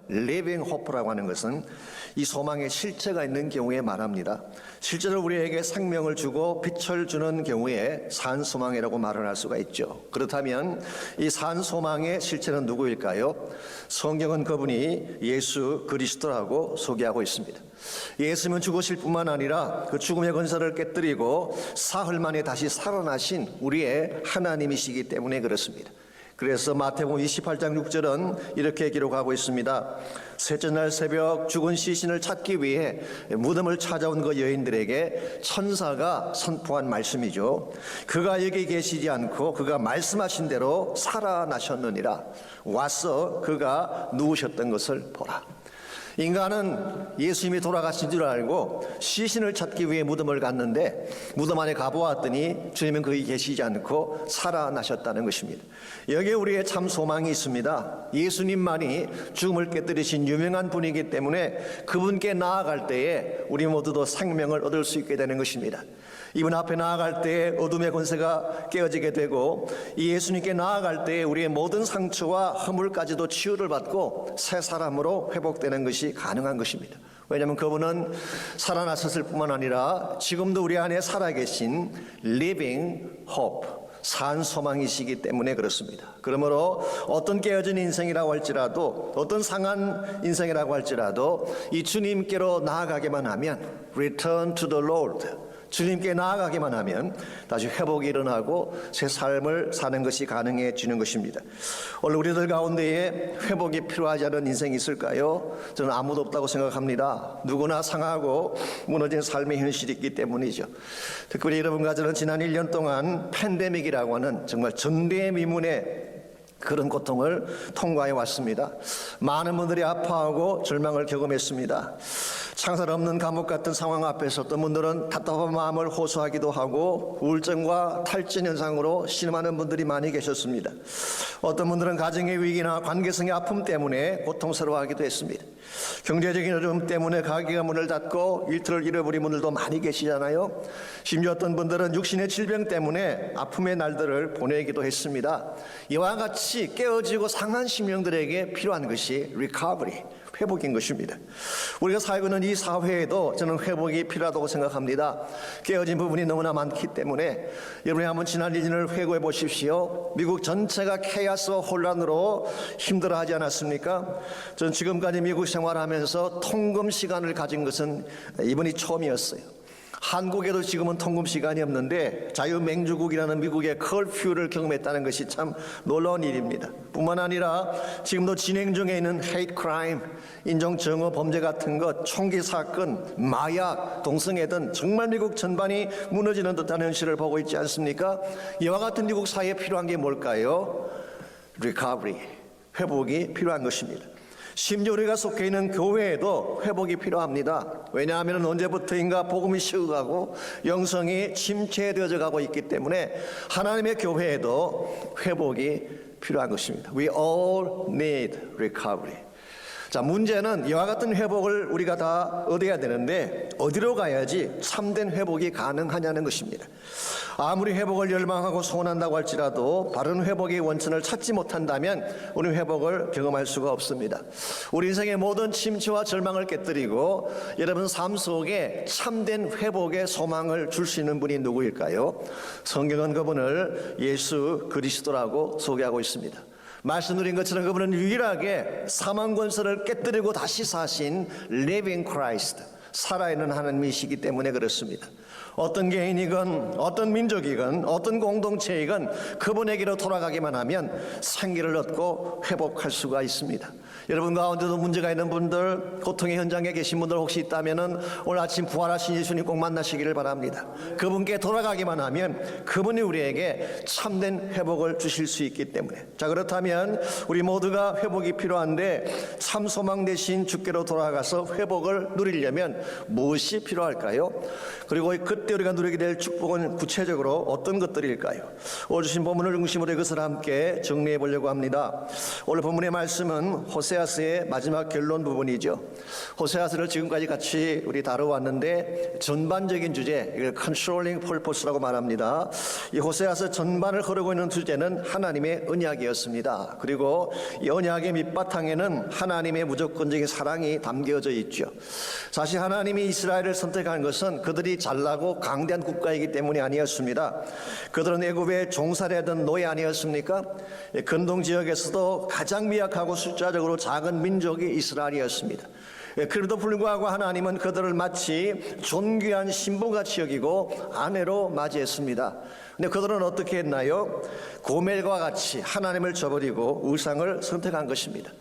living hope라고 하는 것은 이 소망의 실체가 있는 경우에 말합니다. 실제로 우리에게 생명을 주고 빛을 주는 경우에 산 소망이라고 말을 할 수가 있죠. 그렇다면 이 산 소망의 실체는 누구일까요? 성경은 그분이 예수 그리스도라고 소개하고 있습니다. 예수님은 죽으실 뿐만 아니라 그 죽음의 권세를 깨뜨리고 사흘 만에 다시 살아나신 우리의 하나님이시기 때문에 그렇습니다. 그래서 마태복음 28장 6절은 이렇게 기록하고 있습니다. 셋째 날 새벽 죽은 시신을 찾기 위해 무덤을 찾아온 그 여인들에게 천사가 선포한 말씀이죠. 그가 여기 계시지 않고 그가 말씀하신 대로 살아나셨느니라. 와서 그가 누우셨던 것을 보라. 인간은 예수님이 돌아가신 줄 알고 시신을 찾기 위해 무덤을 갔는데 무덤 안에 가보았더니 주님은 거기 계시지 않고 살아나셨다는 것입니다. 여기에 우리의 참 소망이 있습니다. 예수님만이 죽음을 깨뜨리신 유명한 분이기 때문에 그분께 나아갈 때에 우리 모두도 생명을 얻을 수 있게 되는 것입니다. 이분 앞에 나아갈 때에 어둠의 권세가 깨어지게 되고 이 예수님께 나아갈 때에 우리의 모든 상처와 허물까지도 치유를 받고 새 사람으로 회복되는 것이 가능한 것입니다. 왜냐하면 그분은 살아나셨을 뿐만 아니라 지금도 우리 안에 살아계신 living hope, 산 소망이시기 때문에 그렇습니다. 그러므로 어떤 깨어진 인생이라고 할지라도 어떤 상한 인생이라고 할지라도 이 주님께로 나아가기만 하면 return to the Lord, 주님께 나아가기만 하면 다시 회복이 일어나고 새 삶을 사는 것이 가능해지는 것입니다. 오늘 우리들 가운데에 회복이 필요하지 않은 인생이 있을까요? 저는 아무도 없다고 생각합니다. 누구나 상하고 무너진 삶의 현실이 있기 때문이죠. 특별히 여러분과 저는 지난 1년 동안 팬데믹이라고 하는 정말 전대미문의 그런 고통을 통과해 왔습니다. 많은 분들이 아파하고 절망을 경험했습니다. 창살 없는 감옥 같은 상황 앞에서 어떤 분들은 답답한 마음을 호소하기도 하고 우울증과 탈진 현상으로 신음하는 분들이 많이 계셨습니다. 어떤 분들은 가정의 위기나 관계성의 아픔 때문에 고통스러워하기도 했습니다. 경제적인 어려움 때문에 가게가 문을 닫고 일터를 잃어버린 분들도 많이 계시잖아요. 심지어 어떤 분들은 육신의 질병 때문에 아픔의 날들을 보내기도 했습니다. 이와 같이 깨어지고 상한 심령들에게 필요한 것이 recovery, 회복인 것입니다. 우리가 살고 있는 이 사회에도 저는 회복이 필요하다고 생각합니다. 깨어진 부분이 너무나 많기 때문에 여러분이 한번 지난 1년을 회고해 보십시오. 미국 전체가 케이아스와 혼란으로 힘들어하지 않았습니까? 전 지금까지 미국 생활하면서 통금 시간을 가진 것은 이번이 처음이었어요. 한국에도 지금은 통금 시간이 없는데 자유맹주국이라는 미국의 커퓨를 경험했다는 것이 참 놀라운 일입니다. 뿐만 아니라 지금도 진행 중에 있는 hate crime, 인종정오 범죄 같은 것, 총기 사건, 마약, 동성애 등 정말 미국 전반이 무너지는 듯한 현실을 보고 있지 않습니까? 이와 같은 미국 사회에 필요한 게 뭘까요? recovery, 회복이 필요한 것입니다. 심지어 우리가 속해 있는 교회에도 회복이 필요합니다. 왜냐하면 언제부터인가 복음이 식어가고 영성이 침체되어져 가고 있기 때문에 하나님의 교회에도 회복이 필요한 것입니다. We all need recovery. 자, 문제는 이와 같은 회복을 우리가 다 얻어야 되는데 어디로 가야지 참된 회복이 가능하냐는 것입니다. 아무리 회복을 열망하고 소원한다고 할지라도 바른 회복의 원천을 찾지 못한다면 우리는 회복을 경험할 수가 없습니다. 우리 인생의 모든 침체와 절망을 깨뜨리고 여러분 삶 속에 참된 회복의 소망을 줄 수 있는 분이 누구일까요? 성경은 그분을 예수 그리스도라고 소개하고 있습니다. 말씀드린 것처럼 그분은 유일하게 사망 권세를 깨뜨리고 다시 사신 living Christ, 살아있는 하나님이시기 때문에 그렇습니다. 어떤 개인이건 어떤 민족이건 어떤 공동체이건 그분에게로 돌아가기만 하면 생기를 얻고 회복할 수가 있습니다. 여러분 가운데도 문제가 있는 분들, 고통의 현장에 계신 분들 혹시 있다면 오늘 아침 부활하신 예수님 꼭 만나시기를 바랍니다. 그분께 돌아가기만 하면 그분이 우리에게 참된 회복을 주실 수 있기 때문에, 자, 그렇다면 우리 모두가 회복이 필요한데 참 소망 되신 주께로 돌아가서 회복을 누리려면 무엇이 필요할까요? 그리고 그때 우리가 누리게 될 축복은 구체적으로 어떤 것들일까요? 오늘 주신 본문을 중심으로 이것을 함께 정리해 보려고 합니다. 오늘 본문의 말씀은 호세아서의 마지막 결론 부분이죠. 호세아서를 지금까지 같이 우리 다뤄왔는데 전반적인 주제, 이걸 controlling purpose라고 말합니다. 이 호세아서 전반을 흐르고 있는 주제는 하나님의 언약이었습니다. 그리고 이 언약의 밑바탕에는 하나님 하나님의 무조건적인 사랑이 담겨져 있죠. 사실 하나님이 이스라엘을 선택한 것은 그들이 잘나고 강대한 국가이기 때문이 아니었습니다. 그들은 애굽의 종살이하던 노예 아니었습니까? 근동 지역에서도 가장 미약하고 숫자적으로 작은 민족이 이스라엘이었습니다. 그래도 불구하고 하나님은 그들을 마치 존귀한 신부같이 여기고 아내로 맞이했습니다. 근데 그들은 어떻게 했나요? 고멜과 같이 하나님을 저버리고 우상을 선택한 것입니다.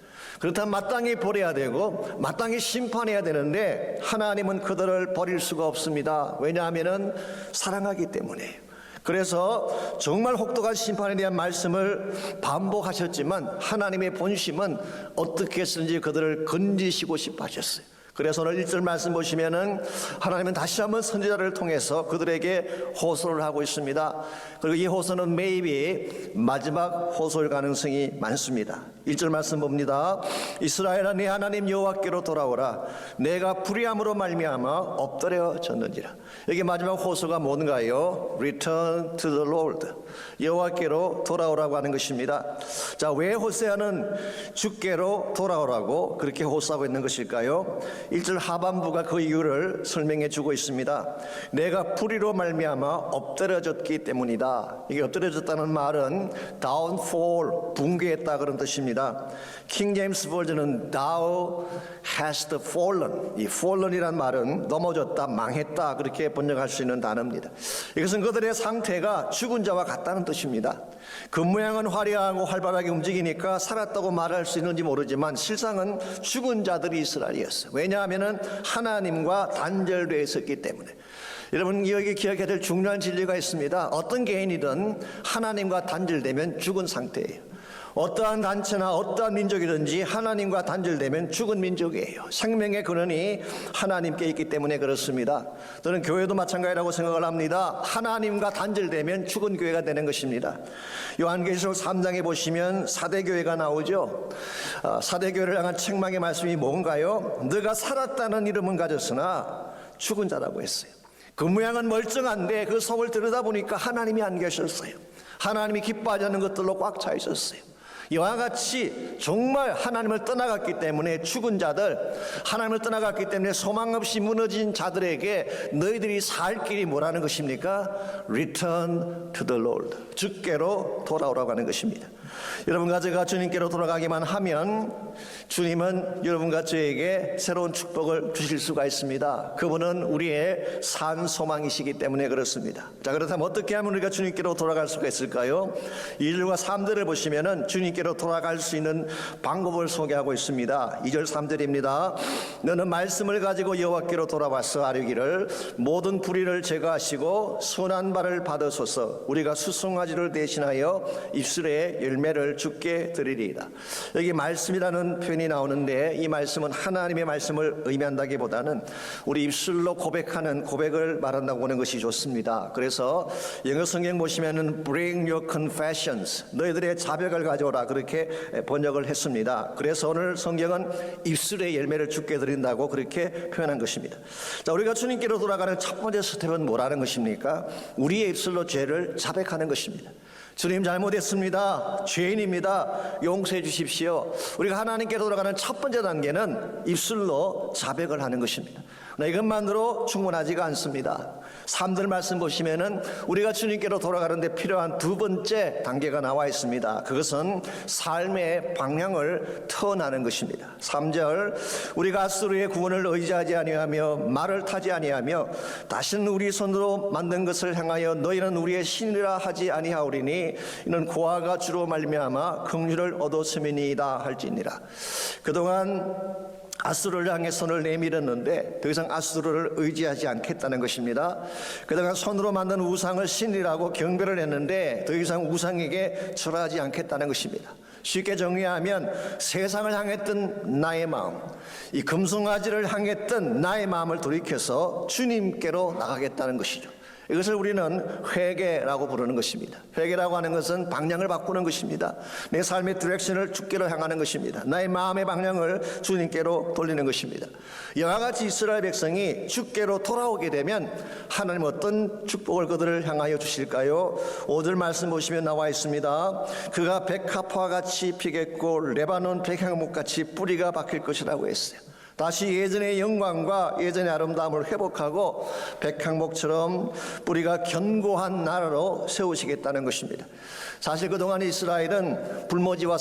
그렇다면 마땅히 버려야 되고 마땅히 심판해야 되는데 하나님은 그들을 버릴 수가 없습니다. 왜냐하면 사랑하기 때문에. 그래서 정말 혹독한 심판에 대한 말씀을 반복하셨지만 하나님의 본심은 어떻게 했는지 그들을 건지시고 싶어 하셨어요. 그래서 오늘 1절 말씀 보시면은 하나님은 다시 한번 선지자를 통해서 그들에게 호소를 하고 있습니다. 그리고 이 호소는 maybe 마지막 호소일 가능성이 많습니다. 1절 말씀 봅니다. 이스라엘아 네 하나님 여호와께로 돌아오라. 내가 불의함으로 말미암아 엎드려졌는지라. 여기 마지막 호소가 뭔가요? Return to the Lord. 여호와께로 돌아오라고 하는 것입니다. 자, 왜 호세아는 주께로 돌아오라고 그렇게 호소하고 있는 것일까요? 1절 하반부가 그 이유를 설명해 주고 있습니다. 내가 불의로 말미암아 엎드려졌기 때문이다. 이게 엎드려졌다는 말은 downfall, 붕괴했다 그런 뜻입니다. 킹 제임스 버전은 thou hast fallen. 이 fallen이란 말은 넘어졌다, 망했다 그렇게 번역할 수 있는 단어입니다. 이것은 그들의 상태가 죽은 자와 같다는 뜻입니다. 그 모양은 화려하고 활발하게 움직이니까 살았다고 말할 수 있는지 모르지만 실상은 죽은 자들이 이스라엘이었어요. 왜냐하면 하나님과 단절되어 있었기 때문에. 여러분 여기 기억해야 될 중요한 진리가 있습니다. 어떤 개인이든 하나님과 단절되면 죽은 상태예요. 어떠한 단체나 어떠한 민족이든지 하나님과 단절되면 죽은 민족이에요. 생명의 근원이 하나님께 있기 때문에 그렇습니다. 저는 교회도 마찬가지라고 생각을 합니다. 하나님과 단절되면 죽은 교회가 되는 것입니다. 요한계시록 3장에 보시면 사대교회가 나오죠. 사대교회를 향한 책망의 말씀이 뭔가요? 너가 살았다는 이름은 가졌으나 죽은 자라고 했어요. 그 모양은 멀쩡한데 그 속을 들여다보니까 하나님이 안 계셨어요. 하나님이 기뻐하지 않는 것들로 꽉 차 있었어요. 이와 같이 정말 하나님을 떠나갔기 때문에 죽은 자들, 하나님을 떠나갔기 때문에 소망 없이 무너진 자들에게 너희들이 살 길이 뭐라는 것입니까? Return to the Lord. 주께로 돌아오라고 하는 것입니다. 여러분과 제가 주님께로 돌아가기만 하면 주님은 여러분과 저에게 새로운 축복을 주실 수가 있습니다. 그분은 우리의 산 소망이시기 때문에 그렇습니다. 자, 그렇다면 어떻게 하면 우리가 주님께로 돌아갈 수가 있을까요? 2절과 3절을 보시면은 주님께로 돌아갈 수 있는 방법을 소개하고 있습니다. 2절 3절입니다. 너는 말씀을 가지고 여호와께로 돌아와서 아뢰기를 모든 불의를 제거하시고 선한 발을 받으소서. 우리가 수송아지를 대신하여 입술에 열매를 주께 드리리이다. 여기 말씀이라는 표현이 나오는데 이 말씀은 하나님의 말씀을 의미한다기보다는 우리 입술로 고백하는 고백을 말한다고 하는 것이 좋습니다. 그래서 영어 성경 보시면은 Bring your confessions, 너희들의 자백을 가져오라 그렇게 번역을 했습니다. 그래서 오늘 성경은 입술의 열매를 주께 드린다고 그렇게 표현한 것입니다. 자, 우리가 주님께로 돌아가는 첫 번째 스텝은 뭐라는 것입니까? 우리의 입술로 죄를 자백하는 것입니다. 주님 잘못했습니다. 죄인입니다. 용서해 주십시오. 우리가 하나님께로 돌아가는 첫 번째 단계는 입술로 자백을 하는 것입니다. 이것만으로 충분하지가 않습니다. 3절 말씀 보시면은 우리가 주님께로 돌아가는데 필요한 두 번째 단계가 나와 있습니다. 그것은 삶의 방향을 터나는 것입니다. 3절 우리가 아수르의 구원을 의지하지 아니하며 말을 타지 아니하며 다시는 우리 손으로 만든 것을 향하여 너희는 우리의 신이라 하지 아니하오리니 이는 고아가 주로 말미암아 긍휼을 얻었음이니이다 할지니라. 그동안 아수르를 향해 손을 내밀었는데 더 이상 아수르를 의지하지 않겠다는 것입니다. 그동안 손으로 만든 우상을 신이라고 경배를 했는데 더 이상 우상에게 절하지 않겠다는 것입니다. 쉽게 정리하면 세상을 향했던 나의 마음, 이 금송아지를 향했던 나의 마음을 돌이켜서 주님께로 나가겠다는 것이죠. 이것을 우리는 회개라고 부르는 것입니다. 회개라고 하는 것은 방향을 바꾸는 것입니다. 내 삶의 디렉션을 주께로 향하는 것입니다. 나의 마음의 방향을 주님께로 돌리는 것입니다. 이와 같이 이스라엘 백성이 주께로 돌아오게 되면 하나님 어떤 축복을 그들을 향하여 주실까요? 5절 말씀 보시면 나와 있습니다. 그가 백합화와 같이 피겠고 레바논 백향목같이 뿌리가 박힐 것이라고 했어요. 다시 예전의 영광과 예전의 아름다움을 회복하고 백향목처럼 뿌리가 견고한 나라로 세우시겠다는 것입니다. 사실 그동안 이스라엘은 불모지와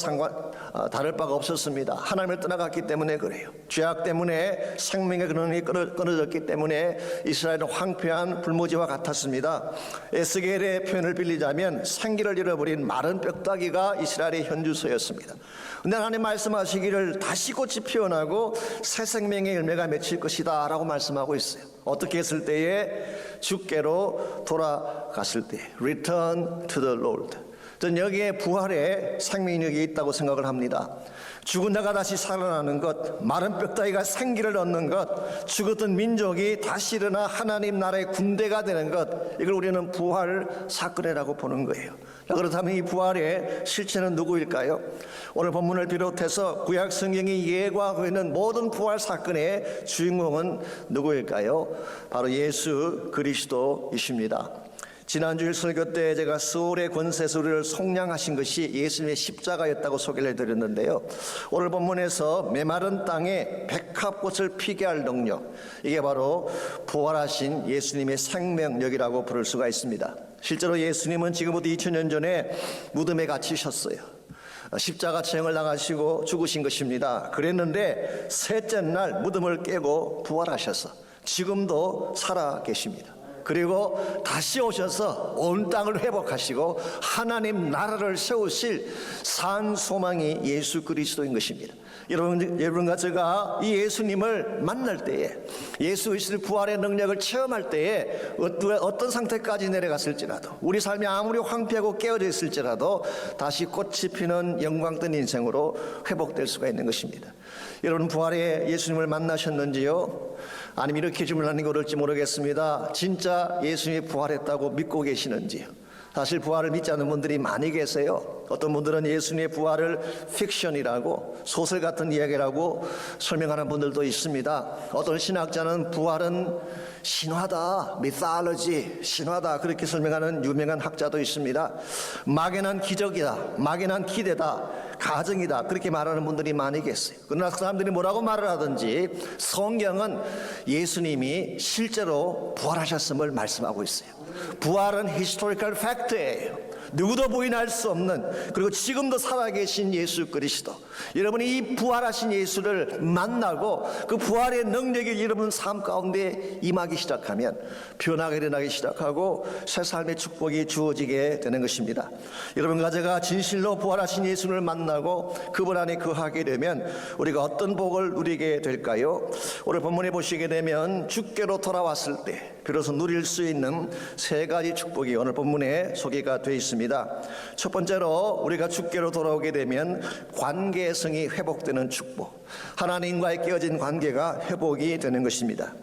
다를 바가 없었습니다. 하나님을 떠나갔기 때문에 그래요. 죄악 때문에 생명의 근원이 끊어졌기 때문에 이스라엘은 황폐한 불모지와 같았습니다. 에스겔의 표현을 빌리자면 생기를 잃어버린 마른 뼈다귀가 이스라엘의 현주소였습니다. 근데 하나님 말씀하시기를 다시 꽃이 피어나고 새 생명의 열매가 맺힐 것이다 라고 말씀하고 있어요. 어떻게 했을 때에? 주께로 돌아갔을 때. Return to the Lord. 저는 여기에 부활의 생명력이 있다고 생각을 합니다. 죽은 자가 다시 살아나는 것, 마른 뼈다귀가 생기를 얻는 것, 죽었던 민족이 다시 일어나 하나님 나라의 군대가 되는 것, 이걸 우리는 부활 사건이라고 보는 거예요. 그렇다면 이 부활의 실체는 누구일까요? 오늘 본문을 비롯해서 구약 성경이 예고하고 있는 모든 부활 사건의 주인공은 누구일까요? 바로 예수 그리스도이십니다. 지난주일 설교 때 제가 소울의 권세에서 우리를 속량하신 것이 예수님의 십자가였다고 소개를 해드렸는데요. 오늘 본문에서 메마른 땅에 백합꽃을 피게 할 능력, 이게 바로 부활하신 예수님의 생명력이라고 부를 수가 있습니다. 실제로 예수님은 지금부터 2000년 전에 무덤에 갇히셨어요. 십자가 체형을 당하시고 죽으신 것입니다. 그랬는데 셋째 날 무덤을 깨고 부활하셔서 지금도 살아 계십니다. 그리고 다시 오셔서 온 땅을 회복하시고 하나님 나라를 세우실 산 소망이 예수 그리스도인 것입니다. 여러분과 제가 이 예수님을 만날 때에, 예수 그리스도의 부활의 능력을 체험할 때에 어떤 상태까지 내려갔을지라도, 우리 삶이 아무리 황폐하고 깨어져 있을지라도 다시 꽃이 피는 영광된 인생으로 회복될 수가 있는 것입니다. 여러분, 부활의 예수님을 만나셨는지요? 아니면 이렇게 질문하는 게 어떨지 모르겠습니다. 진짜 예수님이 부활했다고 믿고 계시는지요? 사실 부활을 믿지 않는 분들이 많이 계세요. 어떤 분들은 예수님의 부활을 픽션이라고, 소설 같은 이야기라고 설명하는 분들도 있습니다. 어떤 신학자는 부활은 신화다, 미살러지, 신화다, 그렇게 설명하는 유명한 학자도 있습니다. 막연한 기적이다, 막연한 기대다, 가정이다, 그렇게 말하는 분들이 많이 계세요. 그러나 그 사람들이 뭐라고 말을 하든지 성경은 예수님이 실제로 부활하셨음을 말씀하고 있어요. 부활은 historical fact예요. 누구도 부인할 수 없는, 그리고 지금도 살아계신 예수 그리스도, 여러분이 이 부활하신 예수를 만나고 그 부활의 능력이 여러분 삶 가운데 임하기 시작하면 변화가 일어나기 시작하고 새 삶의 축복이 주어지게 되는 것입니다. 여러분과 제가 진실로 부활하신 예수를 만나고 그분 안에 거하게 되면 우리가 어떤 복을 누리게 될까요? 오늘 본문에 보시게 되면 주께로 돌아왔을 때 비로소 누릴 수 있는 세 가지 축복이 오늘 본문에 소개가 되어 있습니다. 첫 번째로 우리가 주께로 돌아오게 되면 관계성이 회복되는 축복, 하나님과의 깨어진 관계가 회복이 되는 것입니다.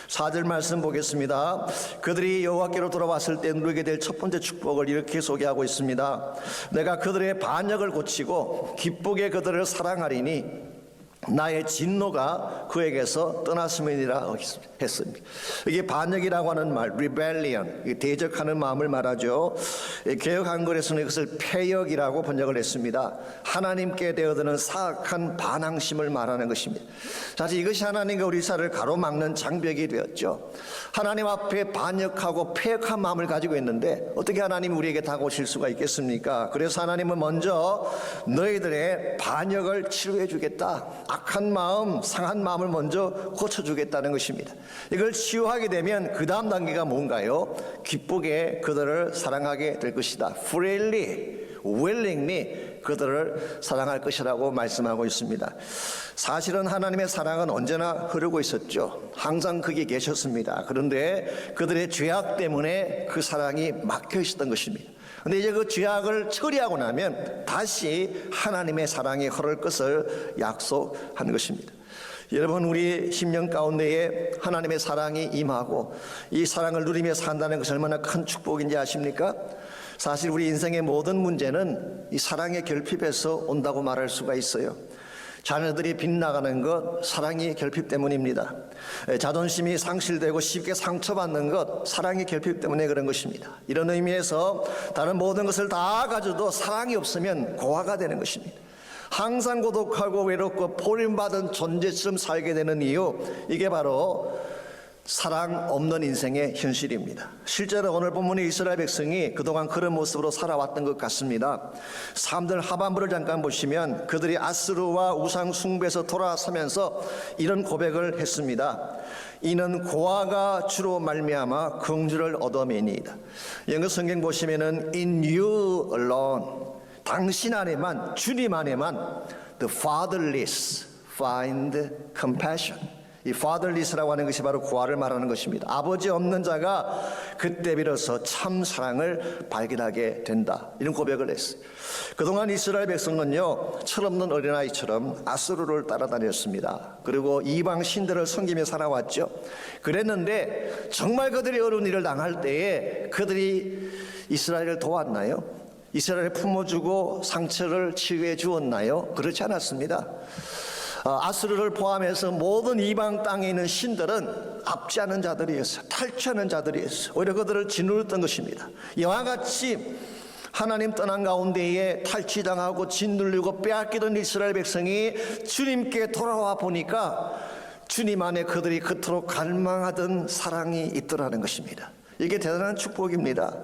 4절 말씀 보겠습니다. 그들이 여호와께로 돌아왔을 때 누리게 될 첫 번째 축복을 이렇게 소개하고 있습니다. 내가 그들의 반역을 고치고 기쁘게 그들을 사랑하리니 나의 진노가 그에게서 떠났음이니라 했습니다. 이게 반역이라고 하는 말, rebellion, 대적하는 마음을 말하죠. 개역 한글에서는 이것을 패역이라고 번역을 했습니다. 하나님께 되어드는 사악한 반항심을 말하는 것입니다. 사실 이것이 하나님과 우리 사를 가로막는 장벽이 되었죠. 하나님 앞에 반역하고 패역한 마음을 가지고 있는데 어떻게 하나님이 우리에게 다가오실 수가 있겠습니까? 그래서 하나님은 먼저 너희들의 반역을 치료해 주겠다, 악한 마음, 상한 마음을 먼저 고쳐주겠다는 것입니다. 이걸 치유하게 되면 그 다음 단계가 뭔가요? 기쁘게 그들을 사랑하게 될 것이다. freely, willingly 그들을 사랑할 것이라고 말씀하고 있습니다. 사실은 하나님의 사랑은 언제나 흐르고 있었죠. 항상 거기에 계셨습니다. 그런데 그들의 죄악 때문에 그 사랑이 막혀 있었던 것입니다. 근데 이제 그 죄악을 처리하고 나면 다시 하나님의 사랑이 흐를 것을 약속한 것입니다. 여러분, 우리 심령 가운데에 하나님의 사랑이 임하고 이 사랑을 누리며 산다는 것이 얼마나 큰 축복인지 아십니까? 사실 우리 인생의 모든 문제는 이 사랑의 결핍에서 온다고 말할 수가 있어요. 자녀들이 빗나가는 것 사랑의 결핍 때문입니다. 자존심이 상실되고 쉽게 상처받는 것 사랑의 결핍 때문에 그런 것입니다. 이런 의미에서 다른 모든 것을 다 가져도 사랑이 없으면 고아가 되는 것입니다. 항상 고독하고 외롭고 버림받은 존재처럼 살게 되는 이유, 이게 바로 사랑 없는 인생의 현실입니다. 실제로 오늘 본문의 이스라엘 백성이 그동안 그런 모습으로 살아왔던 것 같습니다. 3절 하반부를 잠깐 보시면 그들이 아스루와 우상 숭배에서 돌아서면서 이런 고백을 했습니다. 이는 고아가 주로 말미암아 긍휼을 얻어매니이다. 영어 성경 보시면은 In you alone, 당신 안에만, 주님 안에만 the fatherless find compassion. 이 fatherless라고 하는 것이 바로 고아를 말하는 것입니다. 아버지 없는 자가 그때 비로소 참 사랑을 발견하게 된다. 이런 고백을 했어요. 그동안 이스라엘 백성은요, 철없는 어린아이처럼 아수르를 따라다녔습니다. 그리고 이방 신들을 섬기며 살아왔죠. 그랬는데 정말 그들이 어려운 일을 당할 때에 그들이 이스라엘을 도왔나요? 이스라엘을 품어주고 상처를 치유해 주었나요? 그렇지 않았습니다. 아수르를 포함해서 모든 이방 땅에 있는 신들은 압제하는 자들이었어요. 탈취하는 자들이었어요. 오히려 그들을 짓누르던 것입니다. 이와 같이 하나님 떠난 가운데에 탈취당하고 짓누르고 빼앗기던 이스라엘 백성이 주님께 돌아와 보니까 주님 안에 그들이 그토록 갈망하던 사랑이 있더라는 것입니다. 이게 대단한 축복입니다.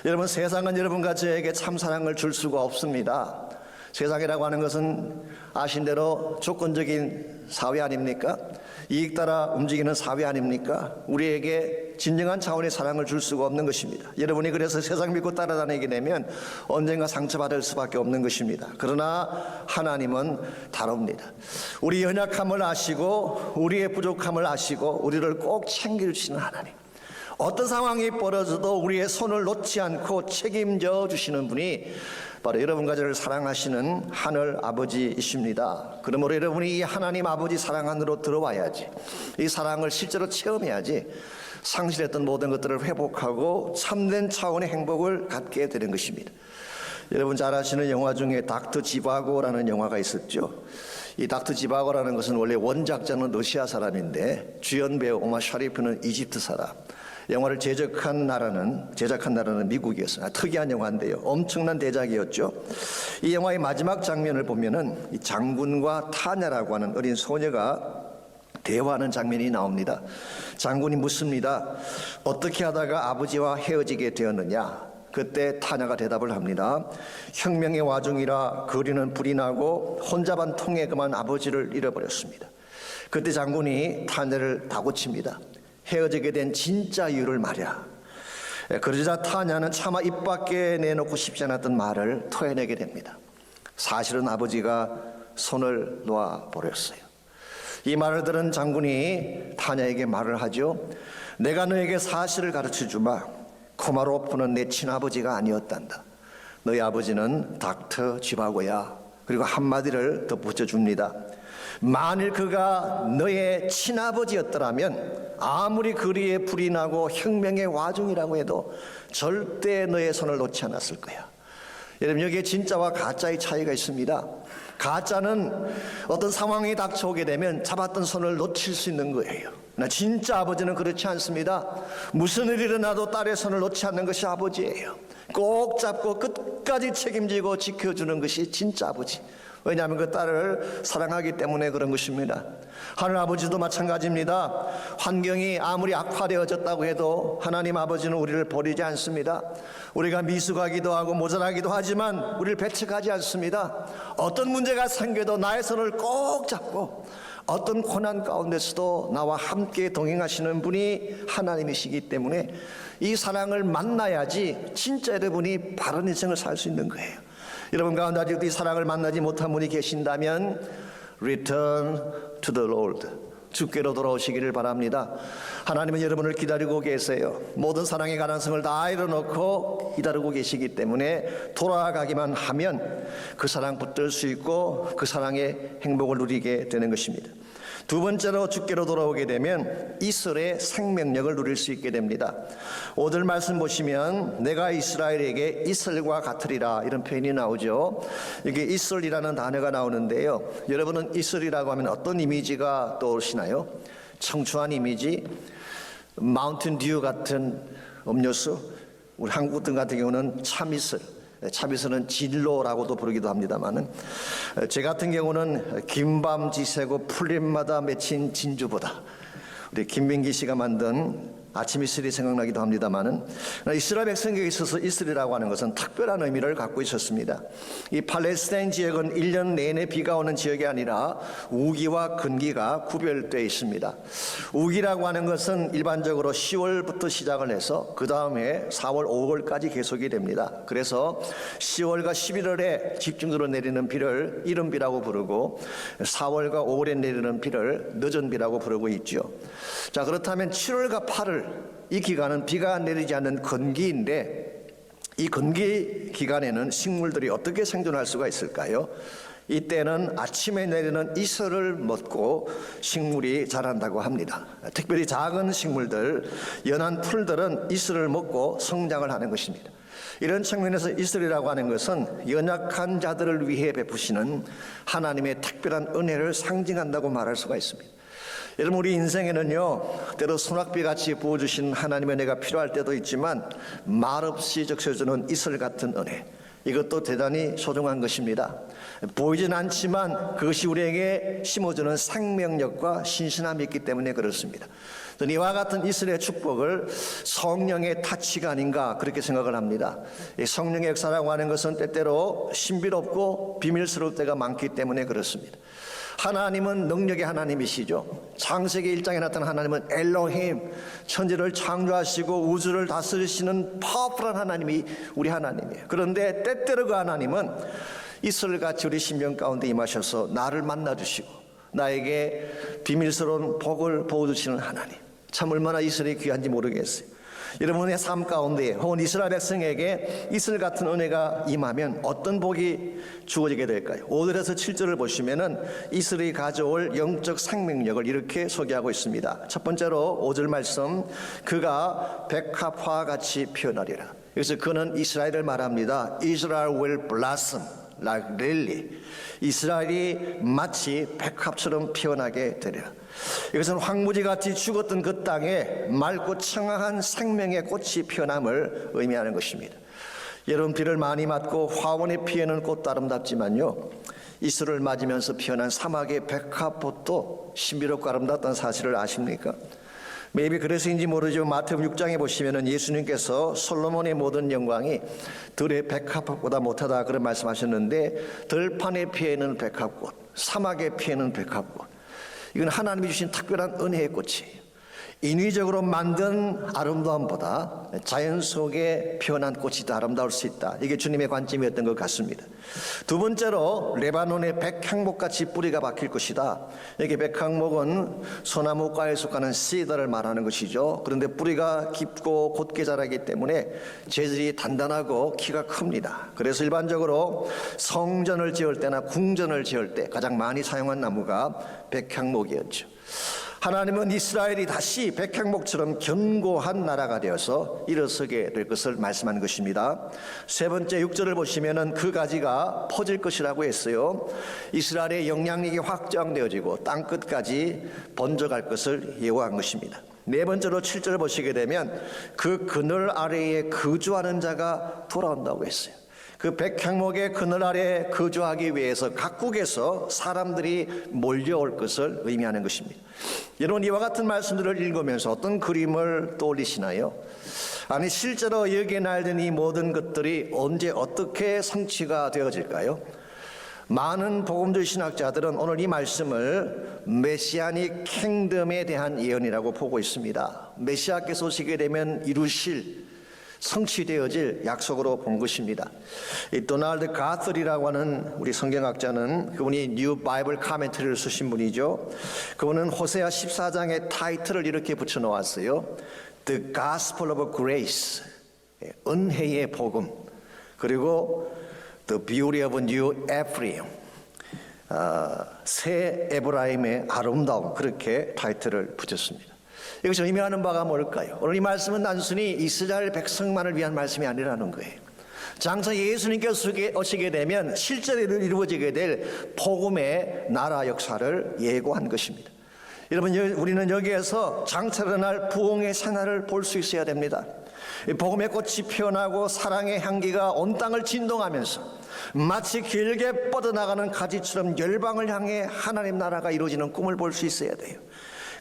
여러분, 세상은 여러분과 저에게 참 사랑을 줄 수가 없습니다. 세상이라고 하는 것은 아신 대로 조건적인 사회 아닙니까? 이익 따라 움직이는 사회 아닙니까? 우리에게 진정한 차원의 사랑을 줄 수가 없는 것입니다. 여러분이 그래서 세상 믿고 따라다니게 되면 언젠가 상처받을 수밖에 없는 것입니다. 그러나 하나님은 다릅니다. 우리 연약함을 아시고 우리의 부족함을 아시고 우리를 꼭 챙겨주시는 하나님, 어떤 상황이 벌어져도 우리의 손을 놓지 않고 책임져 주시는 분이 바로 여러분과 저를 사랑하시는 하늘 아버지이십니다. 그러므로 여러분이 이 하나님 아버지 사랑 안으로 들어와야지, 이 사랑을 실제로 체험해야지 상실했던 모든 것들을 회복하고 참된 차원의 행복을 갖게 되는 것입니다. 여러분 잘 아시는 영화 중에 닥터 지바고라는 영화가 있었죠. 이 닥터 지바고라는 것은 원래 원작자는 러시아 사람인데 주연 배우 오마 샤리프는 이집트 사람. 영화를 제작한 나라는 미국이었어요. 특이한 영화인데요, 엄청난 대작이었죠. 이 영화의 마지막 장면을 보면은 이 장군과 타냐라고 하는 어린 소녀가 대화하는 장면이 나옵니다. 장군이 묻습니다. 어떻게 하다가 아버지와 헤어지게 되었느냐? 그때 타냐가 대답을 합니다. 혁명의 와중이라 거리는 불이 나고 혼자 반 통에 그만 아버지를 잃어버렸습니다. 그때 장군이 타냐를 다그칩니다. 헤어지게 된 진짜 이유를 말이야. 그러자 타냐는 차마 입 밖에 내놓고 싶지 않았던 말을 토해내게 됩니다. 사실은 아버지가 손을 놓아버렸어요. 이 말을 들은 장군이 타냐에게 말을 하죠. 내가 너에게 사실을 가르쳐주마. 코마로프는 내 친아버지가 아니었단다. 너희 아버지는 닥터 지바고야. 그리고 한마디를 더 붙여줍니다. 만일 그가 너의 친아버지였더라면 아무리 거리에 불이 나고 혁명의 와중이라고 해도 절대 너의 손을 놓지 않았을 거야. 여러분, 여기에 진짜와 가짜의 차이가 있습니다. 가짜는 어떤 상황이 닥쳐오게 되면 잡았던 손을 놓칠 수 있는 거예요. 그러나 진짜 아버지는 그렇지 않습니다. 무슨 일이 일어나도 딸의 손을 놓지 않는 것이 아버지예요. 꼭 잡고 끝까지 책임지고 지켜주는 것이 진짜 아버지. 왜냐하면 그 딸을 사랑하기 때문에 그런 것입니다. 하늘 아버지도 마찬가지입니다. 환경이 아무리 악화되어졌다고 해도 하나님 아버지는 우리를 버리지 않습니다. 우리가 미숙하기도 하고 모자라기도 하지만 우리를 배척하지 않습니다. 어떤 문제가 생겨도 나의 손을 꼭 잡고 어떤 고난 가운데서도 나와 함께 동행하시는 분이 하나님이시기 때문에 이 사랑을 만나야지 진짜 여러분이 바른 인생을 살 수 있는 거예요. 여러분 가운데 아직도 이 사랑을 만나지 못한 분이 계신다면 Return to the Lord. 주께로 돌아오시기를 바랍니다. 하나님은 여러분을 기다리고 계세요. 모든 사랑의 가능성을 다 이뤄놓고 기다리고 계시기 때문에 돌아가기만 하면 그 사랑 붙들 수 있고 그 사랑의 행복을 누리게 되는 것입니다. 두 번째로 주께로 돌아오게 되면 이스라엘의 생명력을 누릴 수 있게 됩니다. 오늘 말씀 보시면 내가 이스라엘에게 이슬과 같으리라 이런 표현이 나오죠. 이게 이슬이라는 단어가 나오는데요. 여러분은 이슬이라고 하면 어떤 이미지가 떠오르시나요? 청초한 이미지, 마운틴 듀 같은 음료수, 우리 한국 등 같은 경우는 참이슬, 참이슬은 진로라고도 부르기도 합니다만은 제 같은 경우는 긴밤 지새고 풀잎마다 맺힌 진주보다 우리 김민기 씨가 만든 아침 이슬이 생각나기도 합니다만은 이스라엘 백성에게 있어서 이슬이라고 하는 것은 특별한 의미를 갖고 있었습니다. 이 팔레스타인 지역은 1년 내내 비가 오는 지역이 아니라 우기와 건기가 구별되어 있습니다. 우기라고 하는 것은 일반적으로 10월부터 시작을 해서 그 다음에 4월, 5월까지 계속이 됩니다. 그래서 10월과 11월에 집중적으로 내리는 비를 이른비라고 부르고 4월과 5월에 내리는 비를 늦은비라고 부르고 있죠. 자, 그렇다면 7월과 8월 이 기간은 비가 내리지 않는 건기인데 이 건기 기간에는 식물들이 어떻게 생존할 수가 있을까요? 이때는 아침에 내리는 이슬을 먹고 식물이 자란다고 합니다. 특별히 작은 식물들, 연한 풀들은 이슬을 먹고 성장을 하는 것입니다. 이런 측면에서 이슬이라고 하는 것은 연약한 자들을 위해 베푸시는 하나님의 특별한 은혜를 상징한다고 말할 수가 있습니다. 여러분, 우리 인생에는요 때로 소낙비같이 부어주신 하나님의 은혜가 필요할 때도 있지만 말없이 적셔주는 이슬 같은 은혜, 이것도 대단히 소중한 것입니다. 보이진 않지만 그것이 우리에게 심어주는 생명력과 신신함이 있기 때문에 그렇습니다. 이와 같은 이슬의 축복을 성령의 타치가 아닌가 그렇게 생각을 합니다. 성령의 역사라고 하는 것은 때때로 신비롭고 비밀스러울 때가 많기 때문에 그렇습니다. 하나님은 능력의 하나님이시죠. 창세기 1장에 나타난 하나님은 엘로힘, 천지를 창조하시고 우주를 다스리시는 파워풀한 하나님이 우리 하나님이에요. 그런데 때때로 그 하나님은 이슬같이 우리 심령 가운데 임하셔서 나를 만나주시고 나에게 비밀스러운 복을 부어주시는 하나님, 참 얼마나 이슬이 귀한지 모르겠어요. 여러분의 삶 가운데 혹은 이스라엘 백성에게 이슬 같은 은혜가 임하면 어떤 복이 주어지게 될까요? 5절에서 7절을 보시면은 이슬이 가져올 영적 생명력을 이렇게 소개하고 있습니다. 첫 번째로 5절 말씀, 그가 백합화와 같이 피어나리라. 여기서 그는 이스라엘을 말합니다. Israel will blossom like lily. 이스라엘이 마치 백합처럼 피어나게 되리라. 이것은 황무지같이 죽었던 그 땅에 맑고 청아한 생명의 꽃이 피어남을 의미하는 것입니다. 여름 비를 많이 맞고 화원에 피어는 꽃도 아름답지만요, 이슬을 맞으면서 피어난 사막의 백합꽃도 신비롭고 아름답다는 사실을 아십니까? maybe 그래서인지 모르지만 마태복음 6장에 보시면은 예수님께서 솔로몬의 모든 영광이 들의 백합꽃보다 못하다 그런 말씀하셨는데, 들판에 피어있는 백합꽃, 사막에 피어있는 백합꽃, 이건 하나님이 주신 특별한 은혜의 꽃이에요. 인위적으로 만든 아름다움보다 자연 속에 피어난 꽃이 더 아름다울 수 있다. 이게 주님의 관점이었던 것 같습니다. 두 번째로 레바논의 백향목같이 뿌리가 박힐 것이다. 여기 백향목은 소나무과에 속하는 시더를 말하는 것이죠. 그런데 뿌리가 깊고 곧게 자라기 때문에 재질이 단단하고 키가 큽니다. 그래서 일반적으로 성전을 지을 때나 궁전을 지을 때 가장 많이 사용한 나무가 백향목이었죠. 하나님은 이스라엘이 다시 백향목처럼 견고한 나라가 되어서 일어서게 될 것을 말씀하는 것입니다. 세 번째 6절을 보시면은 그 가지가 퍼질 것이라고 했어요. 이스라엘의 영향력이 확장되어지고 땅끝까지 번져갈 것을 예고한 것입니다. 네 번째로 7절을 보시게 되면 그 그늘 아래에 거주하는 자가 돌아온다고 했어요. 그 백향목의 그늘 아래 거주하기 위해서 각국에서 사람들이 몰려올 것을 의미하는 것입니다. 여러분, 이와 같은 말씀들을 읽으면서 어떤 그림을 떠올리시나요? 아니, 실제로 여기에 나열된 이 모든 것들이 언제 어떻게 성취가 되어질까요? 많은 복음주의 신학자들은 오늘 이 말씀을 메시아닉 킹덤에 대한 예언이라고 보고 있습니다. 메시아께서 오시게 되면 이루실 성취되어질 약속으로 본 것입니다. 이 도널드 가스리라고 하는 우리 성경학자는, 그분이 뉴 바이블 카멘터리를 쓰신 분이죠. 그분은 호세아 14장의 타이틀을 이렇게 붙여놓았어요. The Gospel of Grace, 은혜의 복음. 그리고 The Beauty of New Ephraim, 새 에브라임의 아름다움, 그렇게 타이틀을 붙였습니다. 이것이 의미하는 바가 뭘까요? 오늘 이 말씀은 단순히 이스라엘 백성만을 위한 말씀이 아니라는 거예요. 장차 예수님께서 오시게 되면 실제로 이루어지게 될 복음의 나라 역사를 예고한 것입니다. 여러분, 우리는 여기에서 장차 일어날 부흥의 생활을 볼 수 있어야 됩니다. 복음의 꽃이 피어나고 사랑의 향기가 온 땅을 진동하면서 마치 길게 뻗어나가는 가지처럼 열방을 향해 하나님 나라가 이루어지는 꿈을 볼 수 있어야 돼요.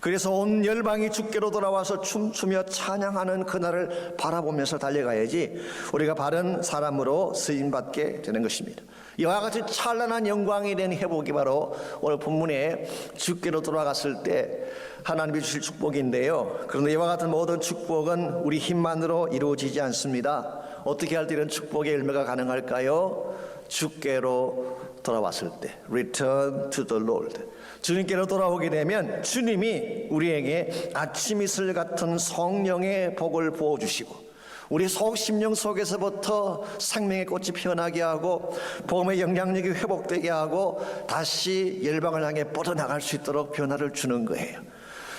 그래서 온 열방이 주께로 돌아와서 춤추며 찬양하는 그날을 바라보면서 달려가야지 우리가 바른 사람으로 쓰임받게 되는 것입니다. 이와 같이 찬란한 영광이 된 회복이 바로 오늘 본문에 주께로 돌아갔을 때 하나님이 주실 축복인데요. 그런데 이와 같은 모든 축복은 우리 힘만으로 이루어지지 않습니다. 어떻게 할 때 이런 축복의 열매가 가능할까요? 주께로 돌아왔을 때, Return to the Lord. 주님께로 돌아오게 되면 주님이 우리에게 아침 이슬 같은 성령의 복을 부어주시고 우리 속 심령 속에서부터 생명의 꽃이 피어나게 하고 복음의 영향력이 회복되게 하고 다시 열방을 향해 뻗어나갈 수 있도록 변화를 주는 거예요.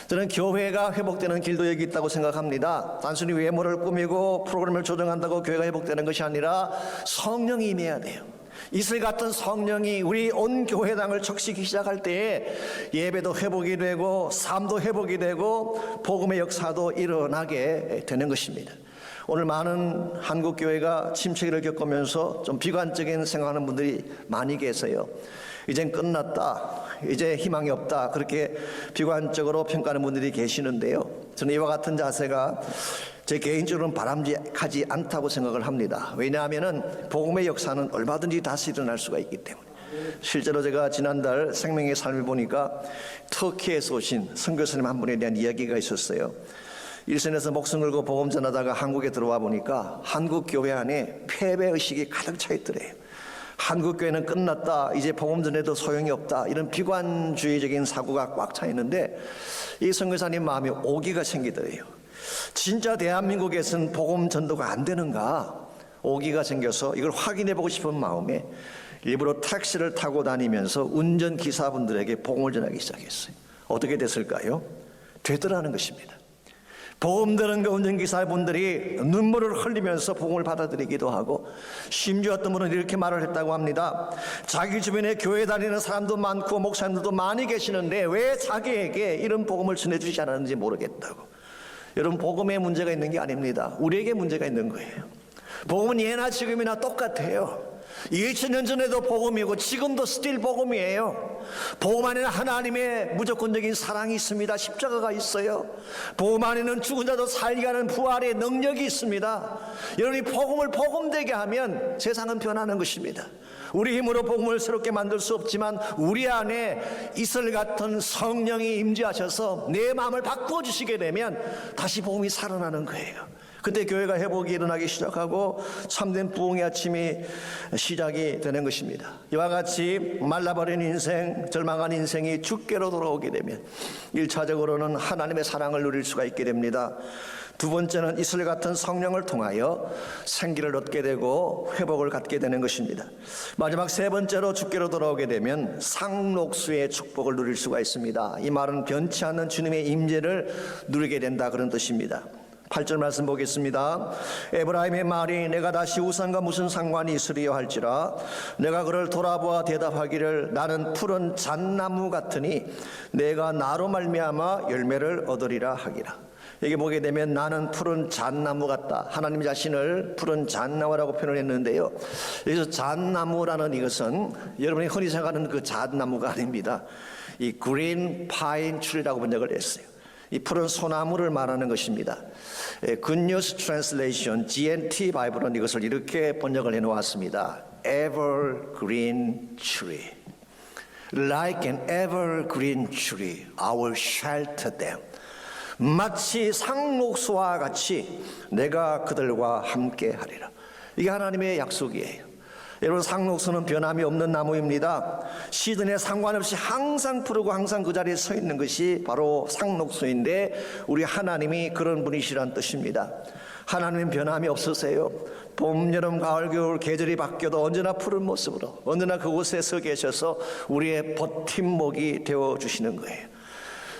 저는 교회가 회복되는 길도 여기 있다고 생각합니다. 단순히 외모를 꾸미고 프로그램을 조정한다고 교회가 회복되는 것이 아니라 성령이 임해야 돼요. 이슬 같은 성령이 우리 온 교회당을 적시기 시작할 때에 예배도 회복이 되고 삶도 회복이 되고 복음의 역사도 일어나게 되는 것입니다. 오늘 많은 한국 교회가 침체기를 겪으면서 좀 비관적인 생각하는 분들이 많이 계세요. 이젠 끝났다, 이제 희망이 없다, 그렇게 비관적으로 평가하는 분들이 계시는데요. 저는 이와 같은 자세가 제 개인적으로는 바람직하지 않다고 생각을 합니다. 왜냐하면 복음의 역사는 얼마든지 다시 일어날 수가 있기 때문에. 실제로 제가 지난달 생명의 삶을 보니까 터키에서 오신 선교사님 한 분에 대한 이야기가 있었어요. 일선에서 목숨 걸고 복음 전하다가 한국에 들어와 보니까 한국 교회 안에 패배의식이 가득 차 있더래요. 한국 교회는 끝났다, 이제 복음 전해도 소용이 없다, 이런 비관주의적인 사고가 꽉 차 있는데 이 선교사님 마음에 오기가 생기더래요. 진짜 대한민국에서는 복음 전도가 안 되는가 오기가 생겨서 이걸 확인해 보고 싶은 마음에 일부러 택시를 타고 다니면서 운전기사분들에게 복음을 전하기 시작했어요. 어떻게 됐을까요? 되더라는 것입니다. 복음 들은 그 운전기사분들이 눈물을 흘리면서 복음을 받아들이기도 하고, 심지어 어떤 분은 이렇게 말을 했다고 합니다. 자기 주변에 교회 다니는 사람도 많고 목사님들도 많이 계시는데 왜 자기에게 이런 복음을 전해주지 않았는지 모르겠다고. 여러분, 복음에 문제가 있는 게 아닙니다. 우리에게 문제가 있는 거예요. 복음은 예나 지금이나 똑같아요. 2000년 전에도 복음이고 지금도 스틸 복음이에요. 복음 안에는 하나님의 무조건적인 사랑이 있습니다. 십자가가 있어요. 복음 안에는 죽은 자도 살게 하는 부활의 능력이 있습니다. 여러분이 복음을 복음되게 하면 세상은 변하는 것입니다. 우리 힘으로 복음을 새롭게 만들 수 없지만 우리 안에 이슬 같은 성령이 임재하셔서 내 마음을 바꾸어 주시게 되면 다시 복음이 살아나는 거예요. 그때 교회가 회복이 일어나기 시작하고 참된 부흥의 아침이 시작이 되는 것입니다. 이와 같이 말라버린 인생, 절망한 인생이 주께로 돌아오게 되면 1차적으로는 하나님의 사랑을 누릴 수가 있게 됩니다. 두 번째는 이슬 같은 성령을 통하여 생기를 얻게 되고 회복을 갖게 되는 것입니다. 마지막 세 번째로 주께로 돌아오게 되면 상록수의 축복을 누릴 수가 있습니다. 이 말은 변치 않는 주님의 임재를 누리게 된다, 그런 뜻입니다. 8절 말씀 보겠습니다. 에브라임의 말이 내가 다시 우상과 무슨 상관이 있으리요 할지라 내가 그를 돌아보아 대답하기를 나는 푸른 잣나무 같으니 내가 나로 말미암아 열매를 얻으리라 하기라. 여기 보게 되면 나는 푸른 잣나무 같다, 하나님 자신을 푸른 잣나무라고 표현을 했는데요. 여기서 잣나무라는 이것은 여러분이 흔히 생각하는 그 잣나무가 아닙니다. 이 그린 파인 트리라고 번역을 했어요. 이 푸른 소나무를 말하는 것입니다. Good News Translation GNT 바이블은 이것을 이렇게 번역을 해놓았습니다. Evergreen tree, like an evergreen tree, I will shelter them. 마치 상록수와 같이 내가 그들과 함께 하리라. 이게 하나님의 약속이에요. 여러분, 상록수는 변함이 없는 나무입니다. 시즌에 상관없이 항상 푸르고 항상 그 자리에 서 있는 것이 바로 상록수인데, 우리 하나님이 그런 분이시란 뜻입니다. 하나님은 변함이 없으세요. 봄, 여름, 가을, 겨울 계절이 바뀌어도 언제나 푸른 모습으로 언제나 그곳에 서 계셔서 우리의 버팀목이 되어주시는 거예요.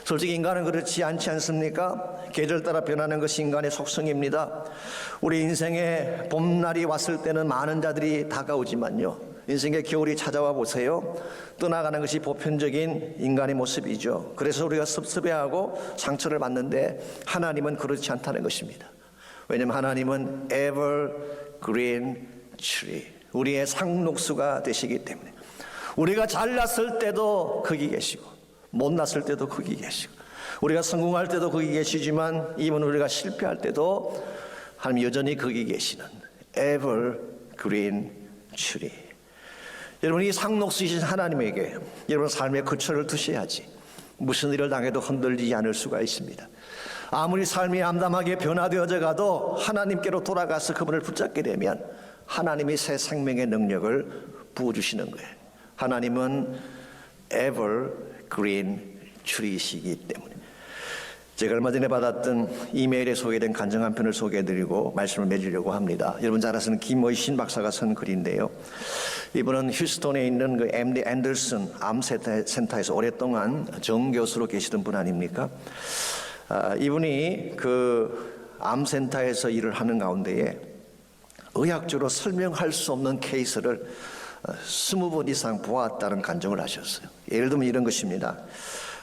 솔직히 인간은 그렇지 않지 않습니까? 계절 따라 변하는 것이 인간의 속성입니다. 우리 인생에 봄날이 왔을 때는 많은 자들이 다가오지만요, 인생의 겨울이 찾아와 보세요. 떠나가는 것이 보편적인 인간의 모습이죠. 그래서 우리가 섭섭해하고 상처를 받는데, 하나님은 그렇지 않다는 것입니다. 왜냐하면 하나님은 evergreen tree, 우리의 상록수가 되시기 때문에, 우리가 잘났을 때도 거기 계시고 못 났을 때도 거기 계시고, 우리가 성공할 때도 거기 계시지만 이분 우리가 실패할 때도 하나님 여전히 거기 계시는 evergreen tree. 여러분, 이 상록수이신 하나님에게 여러분 삶의 거처를 두셔야지 무슨 일을 당해도 흔들리지 않을 수가 있습니다. 아무리 삶이 암담하게 변화되어져 가도 하나님께로 돌아가서 그분을 붙잡게 되면 하나님이 새 생명의 능력을 부어주시는 거예요. 하나님은 evergreen tree이시기 때문에. 제가 얼마 전에 받았던 이메일에 소개된 간증 한 편을 소개해드리고 말씀을 맺으려고 합니다. 여러분 잘 아시는 김의신 박사가 쓴 글인데요, 이분은 휴스턴에 있는 그 MD 앤더슨 암센터에서 오랫동안 정교수로 계시던 분 아닙니까? 이분이 그 암센터에서 일을 하는 가운데에 의학적으로 설명할 수 없는 케이스를 20번 이상 보았다는 간증을 하셨어요. 예를 들면 이런 것입니다.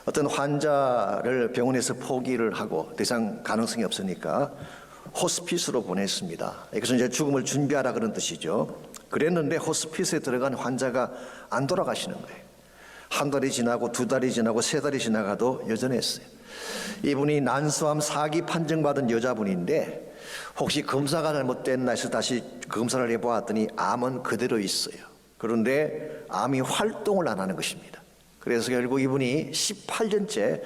어떤 환자를 병원에서 포기를 하고 더 이상 가능성이 없으니까 호스피스로 보냈습니다. 이것은 이제 죽음을 준비하라 그런 뜻이죠. 그랬는데 호스피스에 들어간 환자가 안 돌아가시는 거예요. 한 달이 지나고 두 달이 지나고 세 달이 지나가도 여전했어요. 이분이 난소암 4기 판정받은 여자분인데 혹시 검사가 잘못됐나 해서 다시 검사를 해보았더니 암은 그대로 있어요. 그런데 암이 활동을 안 하는 것입니다. 그래서 결국 이분이 18년째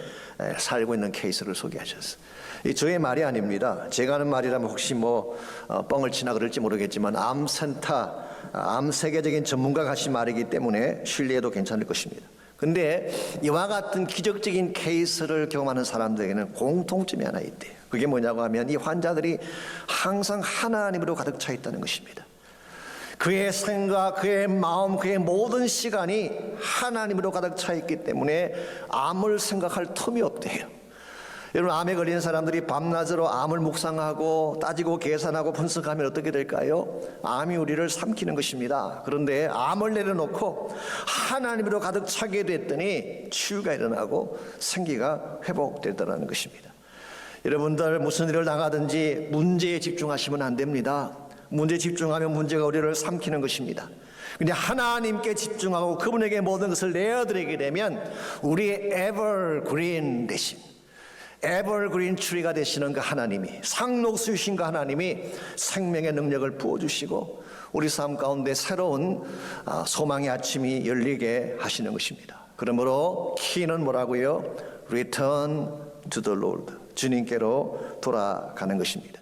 살고 있는 케이스를 소개하셨어요. 이 저의 말이 아닙니다. 제가 하는 말이라면 혹시 뻥을 치나 그럴지 모르겠지만 암센터, 암 세계적인 전문가가 하신 말이기 때문에 신뢰해도 괜찮을 것입니다. 근데 이와 같은 기적적인 케이스를 경험하는 사람들에게는 공통점이 하나 있대요. 그게 뭐냐고 하면 이 환자들이 항상 하나님으로 가득 차 있다는 것입니다. 그의 생각, 그의 마음, 그의 모든 시간이 하나님으로 가득 차 있기 때문에 암을 생각할 틈이 없대요. 여러분, 암에 걸린 사람들이 밤낮으로 암을 묵상하고 따지고 계산하고 분석하면 어떻게 될까요? 암이 우리를 삼키는 것입니다. 그런데 암을 내려놓고 하나님으로 가득 차게 됐더니 치유가 일어나고 생기가 회복되더라는 것입니다. 여러분들 무슨 일을 당하든지 문제에 집중하시면 안 됩니다. 문제에 집중하면 문제가 우리를 삼키는 것입니다. 근데 하나님께 집중하고 그분에게 모든 것을 내어드리게 되면 우리의 evergreen 되심, evergreen tree가 되시는 그 하나님이, 상록수이신 그 하나님이 생명의 능력을 부어주시고 우리 삶 가운데 새로운 소망의 아침이 열리게 하시는 것입니다. 그러므로 키는 뭐라고요? Return to the Lord, 주님께로 돌아가는 것입니다.